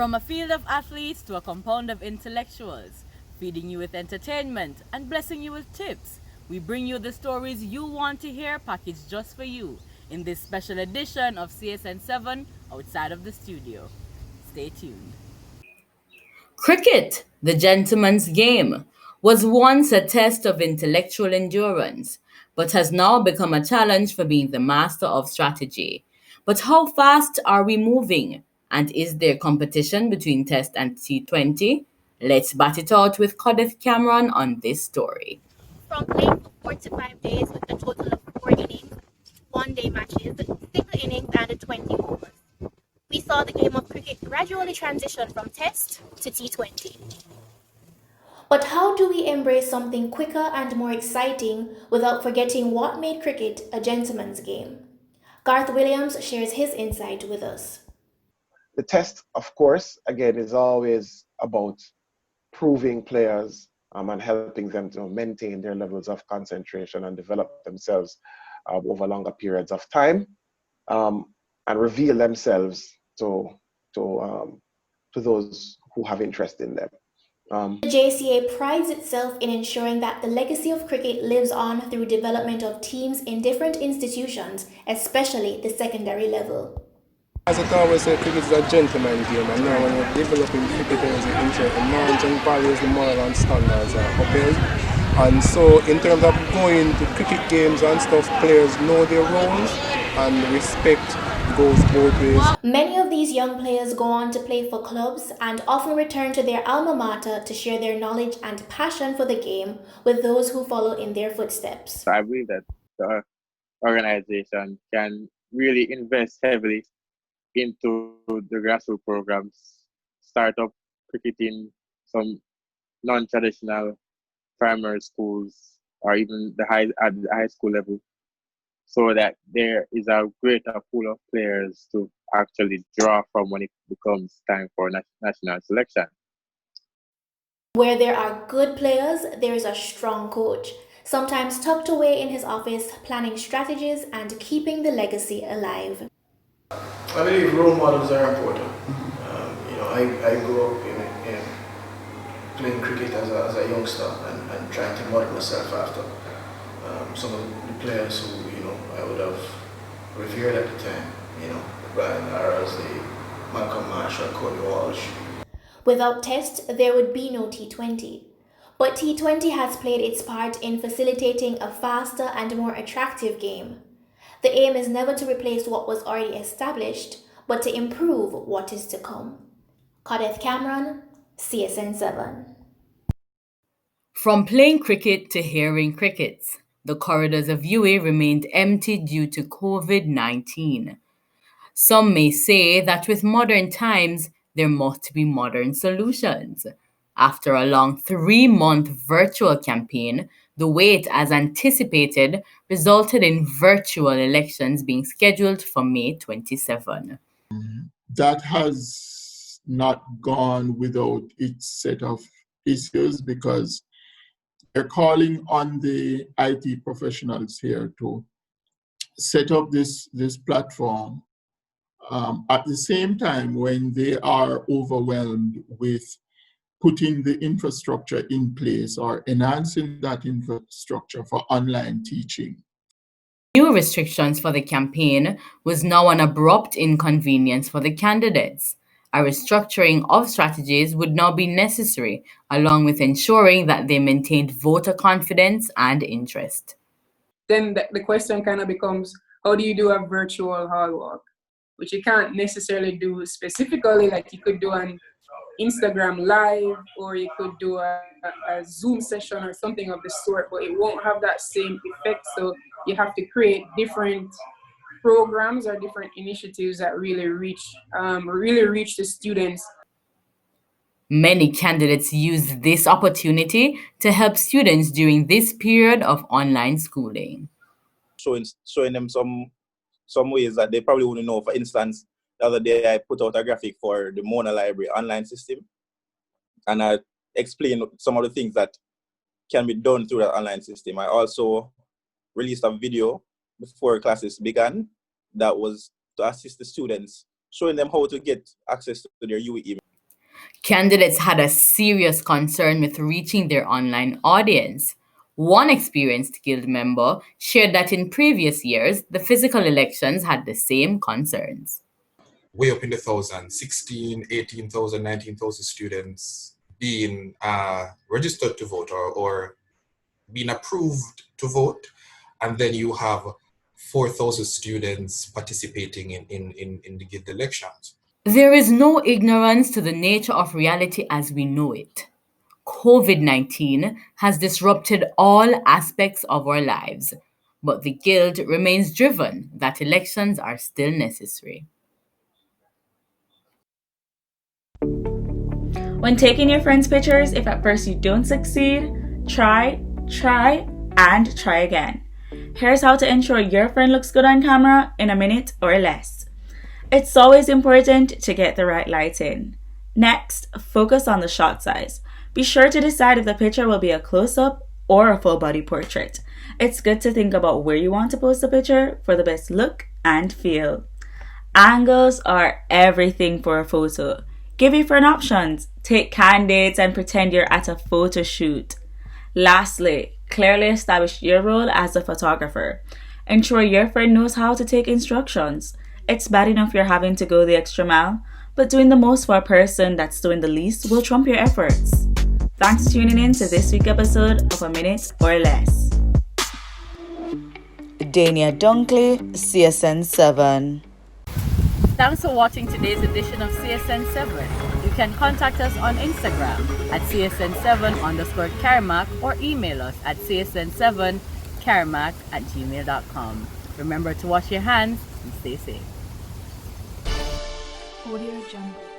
From a field of athletes to a compound of intellectuals, feeding you with entertainment and blessing you with tips, we bring you the stories you want to hear packaged just for you in this special edition of CSN7 Outside of the Studio. Stay tuned. Cricket, the gentleman's game, was once a test of intellectual endurance, but has now become a challenge for being the master of strategy. But how fast are we moving? And is there competition between Test and T20? Let's bat it out with Cardiff Cameron on this story. From playing for 4 to 5 days with a total of 4 innings, 1 day matches, single innings, and 20 overs, we saw the game of cricket gradually transition from Test to T20. But how do we embrace something quicker and more exciting without forgetting what made cricket a gentleman's game? Garth Williams shares his insight with us. The test, of course, again, is always about proving players and helping them to maintain their levels of concentration and develop themselves over longer periods of time, and reveal themselves to those who have interest in them. The JCA prides itself in ensuring that the legacy of cricket lives on through development of teams in different institutions, especially the secondary level. As I always say, cricket is a gentleman's game, and now when we're developing cricketers into the norms and values, the moral and standards are upheld. And so in terms of going to cricket games and stuff, players know their roles and respect goes both ways. Many of these young players go on to play for clubs and often return to their alma mater to share their knowledge and passion for the game with those who follow in their footsteps. I believe that the organization can really invest heavily into the grassroots programs, start up cricketing, some non-traditional primary schools, or even at the high school level, so that there is a greater pool of players to actually draw from when it becomes time for national selection. Where there are good players, there is a strong coach, sometimes tucked away in his office, planning strategies and keeping the legacy alive. I believe role models are important. I grew up in playing cricket as a youngster and trying to model myself after some of the players who I would have revered at the time. Brian Lara, Malcolm Marshall, Cody Walsh. Without Test, there would be no T20. But T20 has played its part in facilitating a faster and more attractive game. The aim is never to replace what was already established, but to improve what is to come. Cardiff Cameron, CSN7. From playing cricket to hearing crickets, the corridors of UA remained empty due to COVID-19. Some may say that with modern times, there must be modern solutions. After a long 3-month virtual campaign, the wait, as anticipated, resulted in virtual elections being scheduled for May 27. That has not gone without its set of issues because they're calling on the IT professionals here to set up this platform at the same time when they are overwhelmed with putting the infrastructure in place or enhancing that infrastructure for online teaching. New restrictions for the campaign was now an abrupt inconvenience for the candidates. A restructuring of strategies would now be necessary, along with ensuring that they maintained voter confidence and interest. Then the question kind of becomes, how do you do a virtual hall walk? Which you can't necessarily do specifically, like you could do an Instagram live or you could do a Zoom session or something of the sort, but it won't have that same effect. So you have to create different programs or different initiatives that really reach the students. Many candidates use this opportunity to help students during this period of online schooling. Showing them some ways that they probably wouldn't know. For instance, the other day I put out a graphic for the Mona Library online system, and I explained some of the things that can be done through that online system. I also released a video before classes began that was to assist the students, showing them how to get access to their UE email. Candidates had a serious concern with reaching their online audience. One experienced Guild member shared that in previous years, the physical elections had the same concerns. Way up in the thousands, 16, 18,000, 19,000 students being registered to vote or being approved to vote. And then you have 4,000 students participating in the Guild elections. There is no ignorance to the nature of reality as we know it. COVID-19 has disrupted all aspects of our lives, but the Guild remains driven that elections are still necessary. When taking your friends' pictures, if at first you don't succeed, try, and try again. Here's how to ensure your friend looks good on camera in a minute or less. It's always important to get the right lighting. Next, focus on the shot size. Be sure to decide if the picture will be a close-up or a full-body portrait. It's good to think about where you want to post the picture for the best look and feel. Angles are everything for a photo. Give your friend options. Take candidates and pretend you're at a photo shoot. Lastly, clearly establish your role as a photographer. Ensure your friend knows how to take instructions. It's bad enough you're having to go the extra mile, but doing the most for a person that's doing the least will trump your efforts. Thanks for tuning in to this week's episode of A Minute or Less. Dania Dunkley, CSN7. Thanks for watching today's edition of CSN7. You can contact us on Instagram at CSN7_Karamak or email us at CSN7Karamak@gmail.com. Remember to wash your hands and stay safe. Audio Jungle.